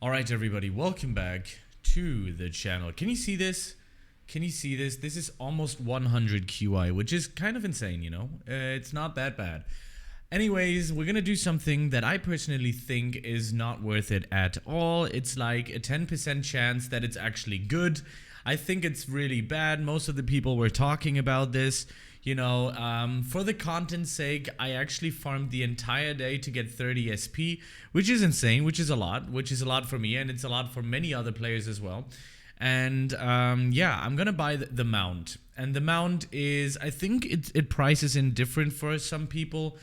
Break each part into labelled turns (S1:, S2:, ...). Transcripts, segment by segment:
S1: Alright everybody, welcome back to the channel. Can you see this? Can you see this? This is almost 100 QI, which is kind of insane, you know? It's not that bad. Anyways, we're gonna do something that I personally think is not worth it at all. It's like a 10% chance that it's actually good. I think it's really bad. Most of the people were talking about this. You know, for the content's sake, I actually farmed the entire day to get 30 SP, which is insane, which is a lot for me, and it's a lot for many other players as well. And yeah, I'm gonna buy the mount, and the mount is, I think it prices in different for some people.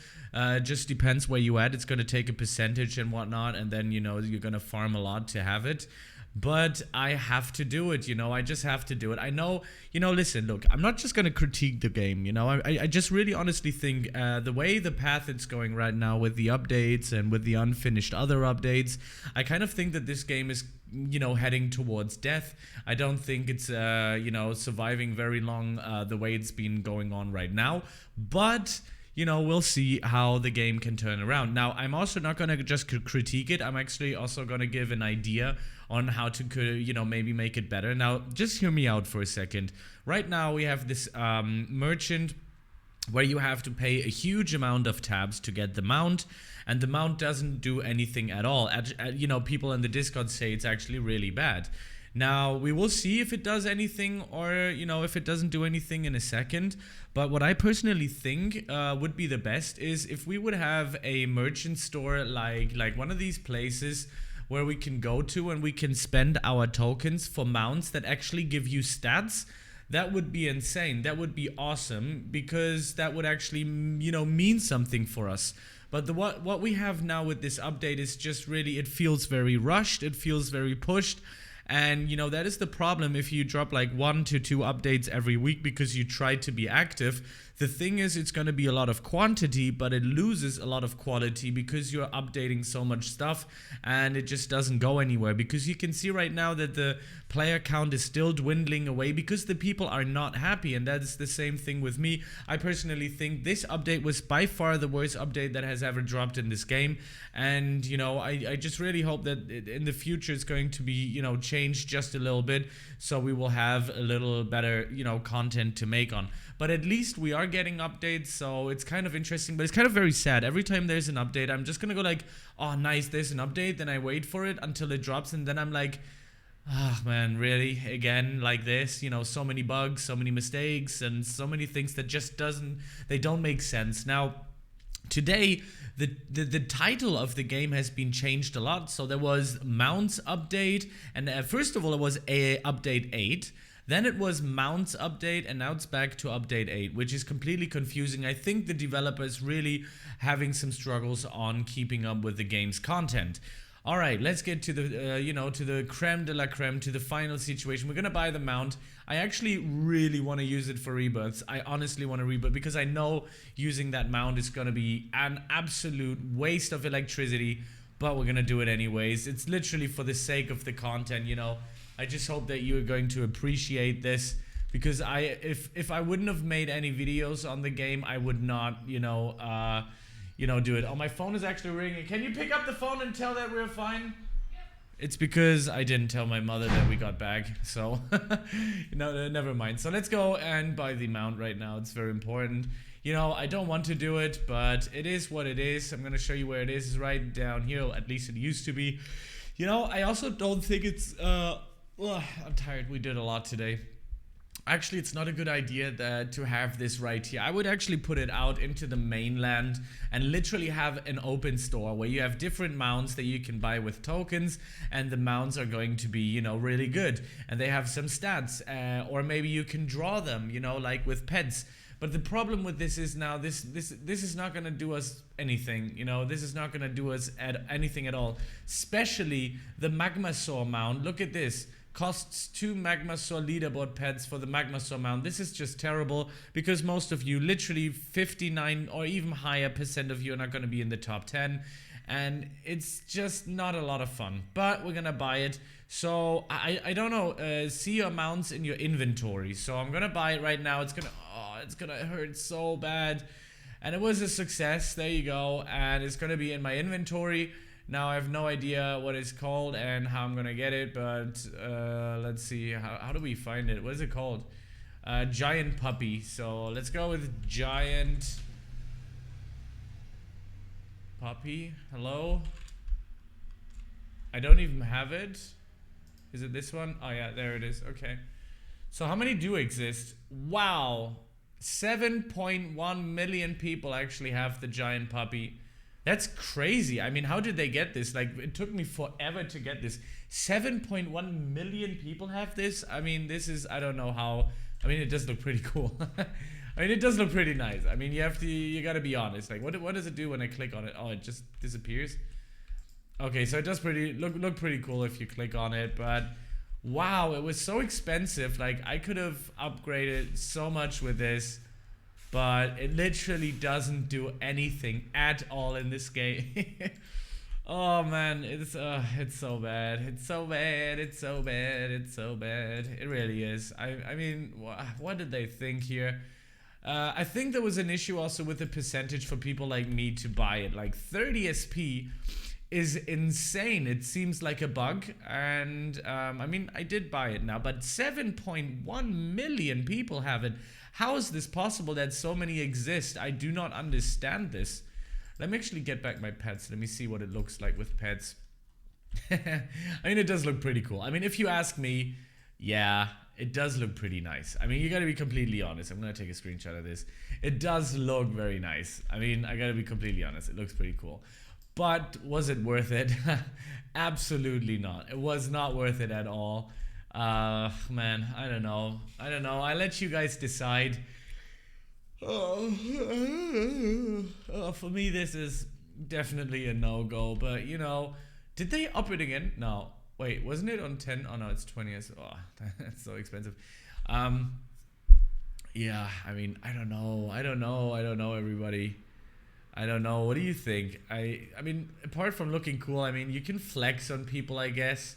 S1: Just depends where you at. It's gonna take a percentage and whatnot, and then you know you're gonna farm a lot to have it. But I have to do it, you know, I just have to do it. I know, you know, listen, look, I'm not just going to critique the game, you know, I just really honestly think the way the path it's going right now with the updates and with the unfinished other updates, I kind of think that this game is, you know, heading towards death. I don't think it's, you know, surviving very long the way it's been going on right now, but you know, we'll see how the game can turn around. Now, I'm also not going to just critique it. I'm actually also going to give an idea on how to, you know, maybe make it better. Now, just hear me out for a second. Right now, we have this merchant where you have to pay a huge amount of tabs to get the mount, and the mount doesn't do anything at all. You know, people in the Discord say it's actually really bad. Now, we will see if it does anything or, you know, if it doesn't do anything in a second. But what I personally think would be the best is if we would have a merchant store like one of these places where we can go to and we can spend our tokens for mounts that actually give you stats. That would be insane. That would be awesome, because that would actually, you know, mean something for us. But what we have now with this update is just really, it feels very rushed. It feels very pushed. And, you know, that is the problem if you drop like 1 to 2 updates every week because you try to be active. The thing is, it's going to be a lot of quantity, but it loses a lot of quality because you're updating so much stuff and it just doesn't go anywhere. Because you can see right now that the player count is still dwindling away because the people are not happy, and that's the same thing with me. I personally think this update was by far the worst update that has ever dropped in this game, and you know, I just really hope that in the future it's going to be, you know, changed just a little bit, so we will have a little better, you know, content to make on. But at least we are getting updates, so it's kind of interesting, but it's kind of very sad. Every time there's an update, I'm just gonna go like, oh nice, there's an update, then I wait for it until it drops, and then I'm like, ah, man, really? Again, like this? You know, so many bugs, so many mistakes, and so many things that just they don't make sense. Now, today, the title of the game has been changed a lot. So there was Mounts Update, and first of all, it was Update 8. Then it was Mounts Update, and now it's back to Update 8, which is completely confusing. I think the developer is really having some struggles on keeping up with the game's content. All right, let's get to the, you know, to the creme de la creme, to the final situation. We're going to buy the mount. I actually really want to use it for rebirths. I honestly want to rebirth because I know using that mount is going to be an absolute waste of electricity, but we're going to do it anyways. It's literally for the sake of the content, you know. I just hope that you're going to appreciate this, because if I wouldn't have made any videos on the game, I would not, you know, do it. Oh, my phone is actually ringing. Can you pick up the phone and tell that we're fine? Yep. It's because I didn't tell my mother that we got back, so no, never mind. So let's go and buy the mount right now. It's very important. You know, I don't want to do it, but it is what it is. I'm gonna show you where it is. It's right down here. At least it used to be. You know, I also don't think it's. I'm tired. We did a lot today. Actually, it's not a good idea to have this right here. I would actually put it out into the mainland and literally have an open store where you have different mounts that you can buy with tokens, and the mounts are going to be, you know, really good, and they have some stats, or maybe you can draw them, you know, like with pets. But the problem with this is now this is not going to do us anything, you know. This is not going to do us anything at all, especially the Magmasaur mount. Look at this. Costs 2 Magmasaur leaderboard pets for the Magmasaur mount. This is just terrible, because most of you, literally 59 or even higher % of you, are not going to be in the top 10, and it's just not a lot of fun. But we're gonna buy it. So I don't know, see your mounts in your inventory. So I'm gonna buy it right now. It's gonna hurt so bad, and it was a success. There you go, and it's gonna be in my inventory. Now I have no idea what it's called and how I'm gonna get it, but let's see. How do we find it? What is it called? Giant puppy. So let's go with giant puppy. Hello? I don't even have it. Is it this one? Oh yeah, there it is. Okay. So how many do exist? Wow. 7.1 million people actually have the giant puppy. That's crazy. I mean, how did they get this? Like, it took me forever to get this. 7.1 million people have this? I mean, this is, I don't know how. I mean, it does look pretty cool. I mean, it does look pretty nice. I mean, you gotta be honest. Like, what does it do when I click on it? Oh, it just disappears. Okay, so it does look pretty cool if you click on it, but wow, it was so expensive. Like, I could have upgraded so much with this, but it literally doesn't do anything at all in this game. Oh man, it's so bad. It's so bad. It's so bad. It's so bad. It really is. I mean, what did they think here? I think there was an issue also with the percentage for people like me to buy it. Like 30 SP is insane. It seems like a bug, and I mean, I did buy it now, but 7.1 million people have it. How is this possible that so many exist? I do not understand this. Let me actually get back my pets. Let me see what it looks like with pets. I mean, it does look pretty cool. I mean, if you ask me, yeah, it does look pretty nice. I mean, you gotta be completely honest. I'm gonna take a screenshot of this. It does look very nice. I mean, I gotta be completely honest. It looks pretty cool. But was it worth it? Absolutely not. It was not worth it at all. Man, I don't know. I let you guys decide. For me, this is definitely a no-go. But, you know, did they up it again? No. Wait, wasn't it on 10? Oh, no, it's 20. Oh, that's so expensive. Yeah, I mean, I don't know, everybody. I don't know. What do you think? I mean, apart from looking cool, I mean, you can flex on people, I guess.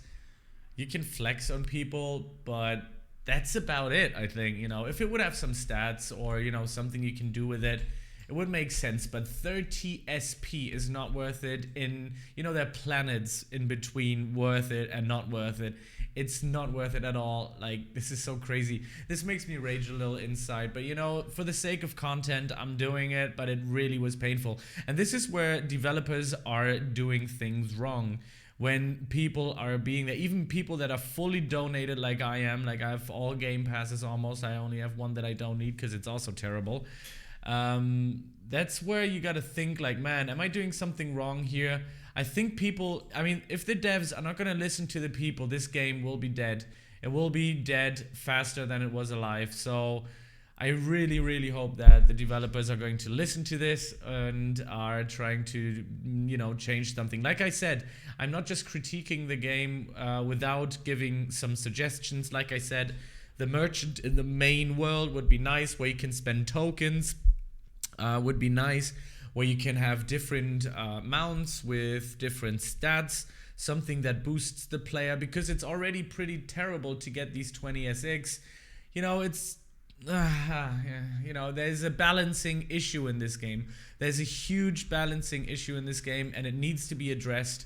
S1: You can flex on people, but that's about it, I think. You know, if it would have some stats or, you know, something you can do with it, it would make sense. But 30 SP is not worth it. You know, there are planets in between worth it and not worth it. It's not worth it at all. Like, this is so crazy. This makes me rage a little inside. But, you know, for the sake of content, I'm doing it. But it really was painful. And this is where developers are doing things wrong. When people are being there, even people that are fully donated like I am. Like, I have all game passes almost. I only have one that I don't need because it's also terrible. That's where you gotta think like, man, am I doing something wrong here? I think people, I mean, if the devs are not gonna listen to the people, this game will be dead. It will be dead faster than it was alive. So I really, really hope that the developers are going to listen to this and are trying to, you know, change something. Like I said, I'm not just critiquing the game without giving some suggestions. Like I said, the merchant in the main world would be nice, where you can spend tokens. Would be nice, where you can have different mounts with different stats, something that boosts the player, because it's already pretty terrible to get these 20 SX. You know, it's you know, there's a balancing issue in this game. There's a huge balancing issue in this game, and it needs to be addressed.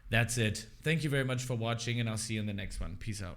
S1: That's it. Thank you very much for watching, and I'll see you in the next one. Peace out.